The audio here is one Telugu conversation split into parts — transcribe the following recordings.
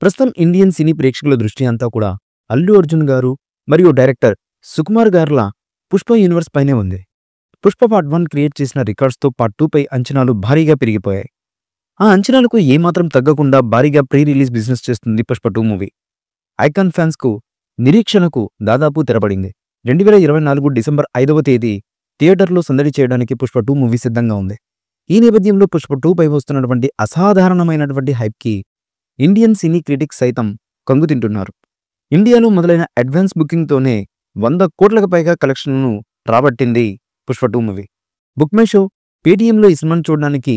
ప్రస్తుతం ఇండియన్ సినీ ప్రేక్షకుల దృష్టి అంతా కూడా అల్లు అర్జున్ గారు మరియు డైరెక్టర్ సుకుమార్ గార్ల పుష్ప యూనివర్స్ పైనే ఉంది. పుష్ప పార్ట్ 1 క్రియేట్ చేసిన రికార్డ్స్తో పార్ట్ 2 పై అంచనాలు భారీగా పెరిగిపోయాయి. ఆ అంచనాలకు ఏమాత్రం తగ్గకుండా భారీగా ప్రీ రిలీజ్ బిజినెస్ చేస్తుంది పుష్ప 2 మూవీ. ఐకాన్ ఫ్యాన్స్కు నిరీక్షణకు దాదాపు తెరపడింది. 2024 డిసెంబర్ 5వ తేదీ థియేటర్లో సందడి చేయడానికి పుష్ప 2 మూవీ సిద్ధంగా ఉంది. ఈ నేపథ్యంలో పుష్ప 2 పై వస్తున్నటువంటి అసాధారణమైనటువంటి హైప్కి ఇండియన్ సినీ క్రిటిక్స్ సైతం కంగుతింటున్నారు. ఇండియాలో మొదలైన అడ్వాన్స్ బుకింగ్తోనే 100 కోట్లకు పైగా కలెక్షన్లను రాబట్టింది Pushpa 2 movie. Book my show, పేటీఎంలో ఈ సినిమాను చూడడానికి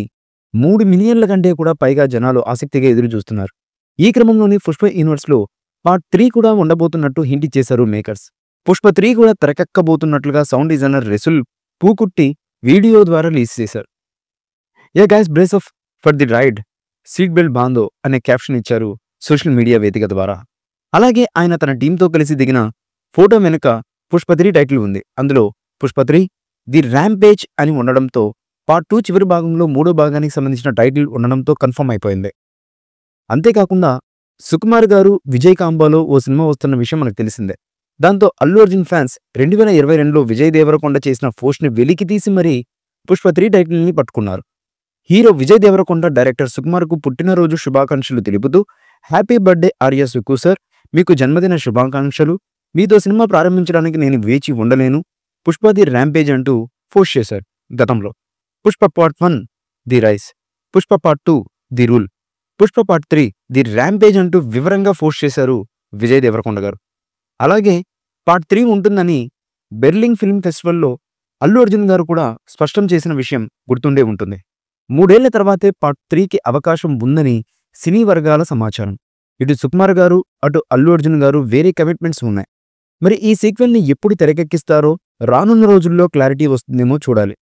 3 మిలియన్ల కంటే కూడా పైగా జనాలు ఆసక్తిగా ఎదురు చూస్తున్నారు. ఈ క్రమంలోనే పుష్ప యూనివర్స్లో పార్ట్ 3 కూడా ఉండబోతున్నట్టు హింట్ చేశారు మేకర్స్. పుష్ప 3 కూడా తెరకెక్కబోతున్నట్లుగా sound designer Resul Pookutty video ద్వారా రిలీజ్ చేశారు. Hey guys brace off for the ride, seat belt బాందో అనే క్యాప్షన్ ఇచ్చారు సోషల్ మీడియా వేదిక ద్వారా. అలాగే ఆయన తన టీంతో కలిసి దిగిన ఫోటో వెనుక పుష్ప 3 టైటిల్ ఉంది. అందులో పుష్ప 3 ది ర్యాంపేజ్ అని ఉండడంతో పార్ట్ 2 చివరి భాగంలో 3వ భాగానికి సంబంధించిన టైటిల్ ఉండడంతో కన్ఫర్మ్ అయిపోయింది. అంతేకాకుండా సుకుమార్ గారు విజయ్ కాంబాలో ఓ సినిమా వస్తున్న విషయం మనకు తెలిసిందే. దాంతో అల్లు అర్జున్ ఫ్యాన్స్ 2022లో విజయ్ దేవరకొండ చేసిన పోస్ట్ని వెలికి తీసి మరీ పుష్ప 3 టైటిల్ని పట్టుకున్నారు. హీరో విజయ్ దేవరకొండ డైరెక్టర్ సుకుమార్కు పుట్టినరోజు శుభాకాంక్షలు తెలుపుతూ హ్యాపీ బర్త్డే ఆర్య సుకు సార్, మీకు జన్మదిన శుభాకాంక్షలు, మీతో సినిమా ప్రారంభించడానికి నేను వేచి ఉండలేను, పుష్ప ది ర్యాంపేజ్ అంటూ పోస్ట్ చేశారు. గతంలో Pushpa part 1 the rice, Pushpa part 2 the rule, Pushpa part 3 the rampage అంటూ వివరంగా పోస్ట్ చేశారు విజయ్ దేవరకొండ గారు. అలాగే పార్ట్ 3 ఉంటుందని బెర్లింగ్ ఫిల్మ్ ఫెస్టివల్లో అల్లు అర్జున్ గారు కూడా స్పష్టం చేసిన విషయం గుర్తుండే ఉంటుంది. 3 ఏళ్ల తర్వాతే పార్ట్ 3కి అవకాశం ఉందని సినీ వర్గాల సమాచారం. ఇటు సుకుమార్ గారు అటు అల్లు అర్జున్ గారు వేరే కమిట్మెంట్స్ ఉన్నాయి. మరి ఈ సీక్వెల్ని ఎప్పుడు తెరకెక్కిస్తారో రానున్న రోజుల్లో క్లారిటీ వస్తుందేమో చూడాలి.